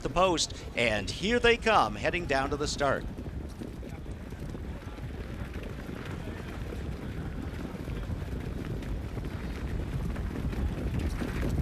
The post, and here they come, heading down to the start.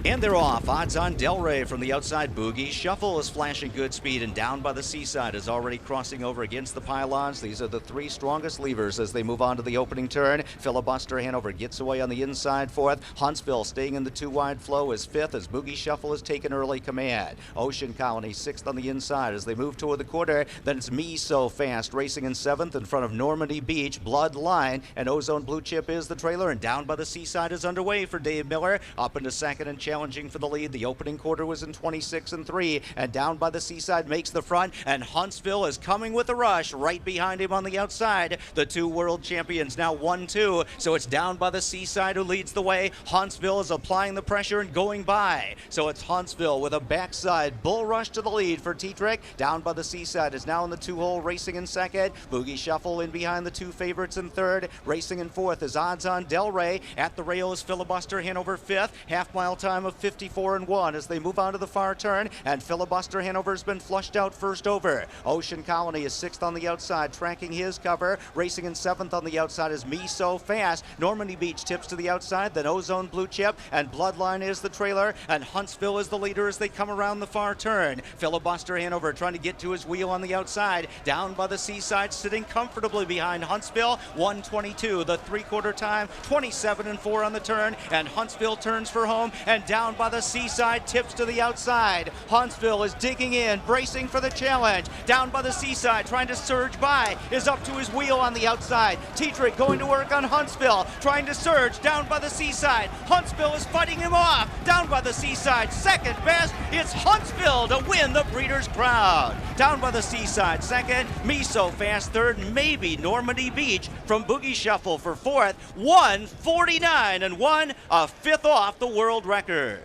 And they're off. Odds on Delray from the outside. Boogie Shuffle is flashing good speed, and down by the Seaside is already crossing over against the pylons. These are the three strongest levers as they move on to the opening turn. Filibuster Hanover gets away on the inside fourth. Huntsville staying in the two wide flow is fifth as Boogie Shuffle has taken early command. Ocean Colony sixth on the inside as they move toward the quarter. Then it's Me So Fast racing in seventh in front of Normandy Beach. Bloodline and Ozone Blue Chip is the trailer, and down by the Seaside is underway for Dave Miller. Up into second and challenging for the lead. The opening quarter was in 26-3, and down by the Seaside makes the front, and Huntsville is coming with a rush right behind him on the outside. The two world champions now 1-2, so it's down by the Seaside who leads the way. Huntsville is applying the pressure and going by, so it's Huntsville with a backside bull rush to the lead for Tetrick. Down by the Seaside is now in the two-hole, racing in second. Boogie Shuffle in behind the two favorites in third. Racing in fourth is Odds on Delray. At the rail is Filibuster Hanover fifth. Half-mile time of 54-1 as they move on to the far turn, and Filibuster Hanover's been flushed out first over. Ocean Colony is sixth on the outside, tracking his cover. Racing in seventh on the outside is Me So Fast. Normandy Beach tips to the outside, then Ozone Blue Chip, and Bloodline is the trailer, and Huntsville is the leader as they come around the far turn. Filibuster Hanover trying to get to his wheel on the outside. Down by the Seaside, sitting comfortably behind Huntsville. 1:22, the three-quarter time, 27-4 on the turn, and Huntsville turns for home, and down by the Seaside tips to the outside. Huntsville is digging in, bracing for the challenge. Down by the Seaside, trying to surge by, is up to his wheel on the outside. Tetrick going to work on Huntsville, trying to surge down by the Seaside. Huntsville is fighting him off. Down by the Seaside, second best. It's Huntsville to win the Breeders' Crown. Down by the Seaside, second. Me So Fast third, maybe Normandy Beach from Boogie Shuffle for fourth. 1:49-1, a fifth off the world record.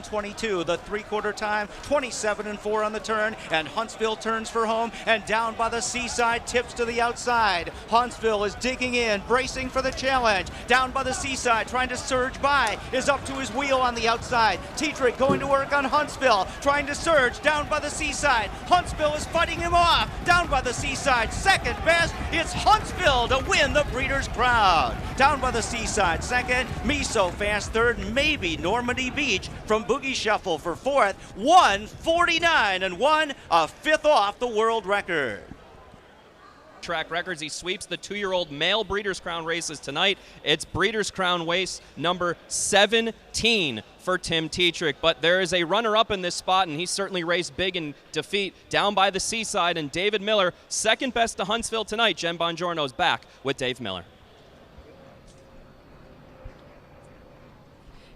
22, the three-quarter time, 27-4 on the turn, and Huntsville turns for home, and down by the Seaside tips to the outside. Huntsville is digging in, bracing for the challenge. Down by the Seaside, trying to surge by, is up to his wheel on the outside. Tetrick going to work on Huntsville, trying to surge down by the Seaside. Huntsville is fighting him off. Down by the Seaside, second best. It's Huntsville to win the Breeders' Crown. Down by the Seaside, second. Me So Fast third, maybe Normandy Beach from Boogie Shuffle for fourth. 1:49-1, a fifth off the world record. Track records. He sweeps the 2-year-old male Breeders' Crown races tonight. It's Breeders' Crown race number 17 for Tim Tetrick, but there is a runner-up in this spot, and he certainly raced big in defeat down by the Seaside, and David Miller, second best to Huntsville tonight. Jen Bongiorno's back with Dave Miller.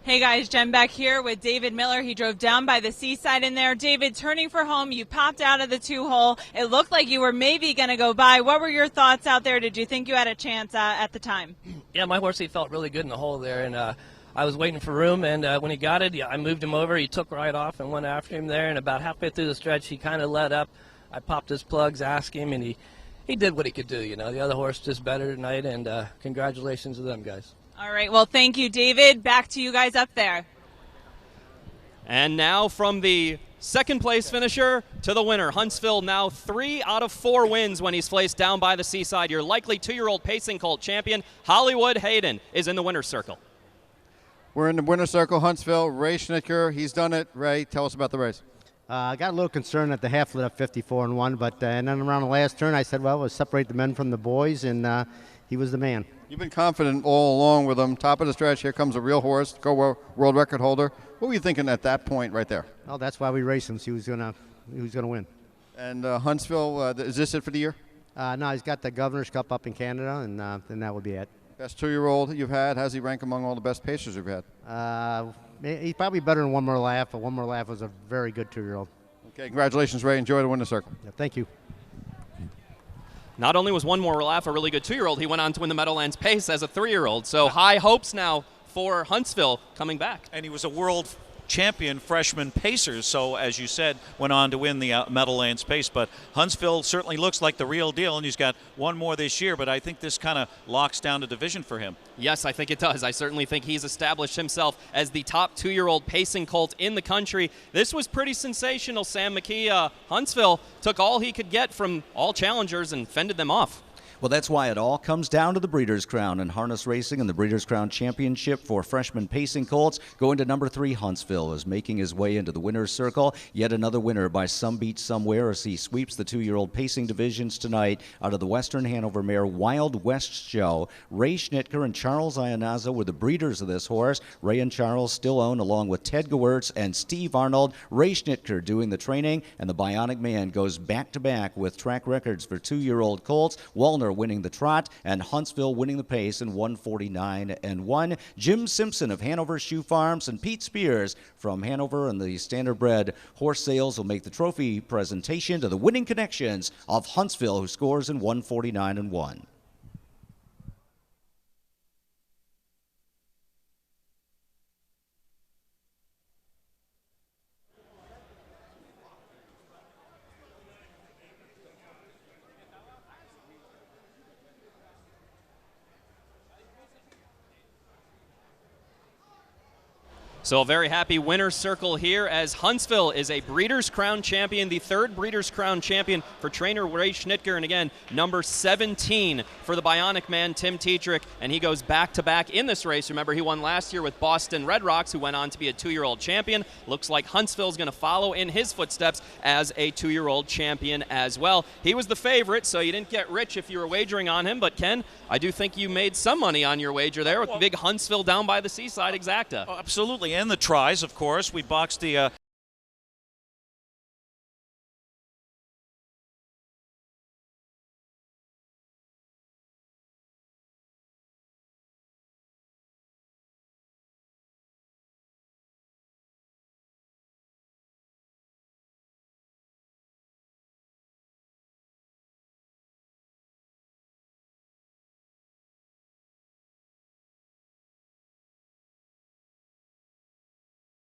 Hey guys, Jen back here with David Miller. He drove down by the Seaside in there. David, turning for home, you popped out of the two-hole. It looked like you were maybe going to go by. What were your thoughts out there? Did you think you had a chance at the time? Yeah, my horse, he felt really good in the hole there, and I was waiting for room, and when he got it, I moved him over. He took right off and went after him there, and about halfway through the stretch, he kind of let up. I popped his plugs, asked him, and he did what he could do. You know, the other horse just better tonight, and congratulations to them guys. All right, well, thank you, David. Back to you guys up there. And now from the second place finisher to the winner. Huntsville now 3 out of 4 wins when he's placed down by the Seaside. Your likely 2-year-old pacing colt champion, Hollywood Hayden, is in the winner's circle. We're in the winner's circle. Huntsville, Ray Schnittker, he's done it. Ray, tell us about the race. I got a little concerned at the half lit up 54-1, but and then around the last turn I said, well, we'll separate the men from the boys, and he was the man. You've been confident all along with him. Top of the stretch, here comes a real horse, world record holder. What were you thinking at that point right there? Well, that's why we raced him. So he was gonna win. And Huntsville, is this it for the year? No, he's got the Governor's Cup up in Canada, and then that would be it. Best 2-year-old you've had. How's he rank among all the best pacers you've had? He's probably better than One More Laugh, but One More Laugh was a very good 2-year-old. Okay, congratulations, Ray. Enjoy the winner's circle. Yeah, thank you. Not only was One More Laugh a really good 2-year-old, he went on to win the Meadowlands Pace as a 3-year-old. So high hopes now for Huntsville coming back. And he was a world champion freshman pacers. So, as you said, went on to win the Meadowlands pace. But Huntsville certainly looks like the real deal, and he's got one more this year. But I think this kind of locks down the division for him. Yes, I think it does. I certainly think he's established himself as the top 2-year-old pacing colt in the country. This was pretty sensational, Sam McKee. Huntsville took all he could get from all challengers and fended them off. Well, that's why it all comes down to the Breeders' Crown and harness racing, and the Breeders' Crown Championship for freshman pacing colts. Going to number 3, Huntsville is making his way into the winner's circle. Yet another winner by some beat somewhere as he sweeps the 2-year-old pacing divisions tonight out of the Western Hanover Mare Wild West Show. Ray Schnitker and Charles Iannazo were the breeders of this horse. Ray and Charles still own, along with Ted Gewirtz and Steve Arnold. Ray Schnitker doing the training, and the Bionic Man goes back-to-back with track records for 2-year-old colts. Walner winning the trot, and Huntsville winning the pace in 149-1. Jim Simpson of Hanover Shoe Farms and Pete Spears from Hanover and the Standardbred Horse Sales will make the trophy presentation to the winning connections of Huntsville, who scores in 149-1. So a very happy winner's circle here as Huntsville is a Breeders' Crown champion, the 3rd Breeders' Crown champion for trainer Ray Schnitker, and again, number 17 for the Bionic Man, Tim Tetrick, and he goes back-to-back in this race. Remember, he won last year with Boston Red Rocks, who went on to be a 2-year-old champion. Looks like Huntsville's going to follow in his footsteps as a 2-year-old champion as well. He was the favorite, so you didn't get rich if you were wagering on him, but Ken, I do think you made some money on your wager there with the big Huntsville down by the seaside exacta. Oh, absolutely. And the tries, of course. We boxed the